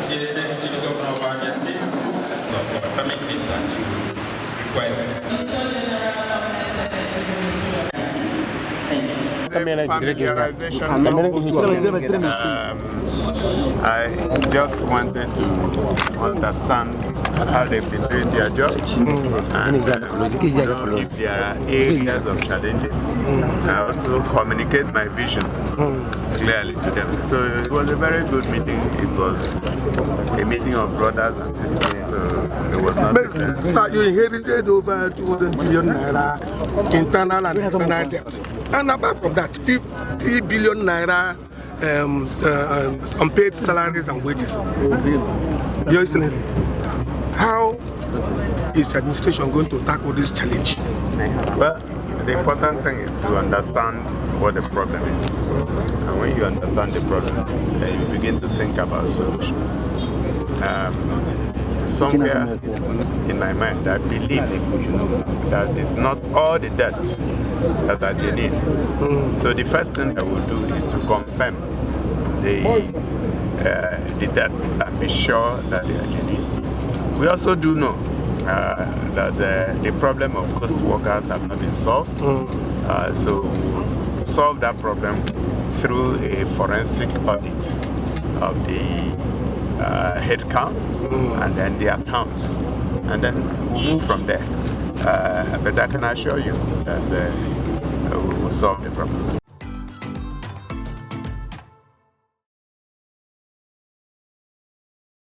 the Chief Governor of Abia State, Dr. Permit and to request. I just wanted to understand how they've been doing their job and if there are areas of challenges. I also communicate my vision clearly to them. So it was a very good meeting. It was a meeting of brothers and sisters. So it was not. So you inherited over 200 billion naira internal and external debt, and apart from that, 50 billion naira unpaid salaries and wages. Your Excellency, how is administration going to tackle this challenge? Well, the important thing is to understand what the problem is. And when you understand the problem, then you begin to think about solutions. Somewhere in my mind, I believe that it's not all the debts that are genuine. So the first thing I will do is to confirm the debts and be sure that they are genuine. We also do know that the problem of ghost workers have not been solved. So solve that problem through a forensic audit of the head count and then the accounts, and then we'll move from there. But I can assure you that we will solve the problem.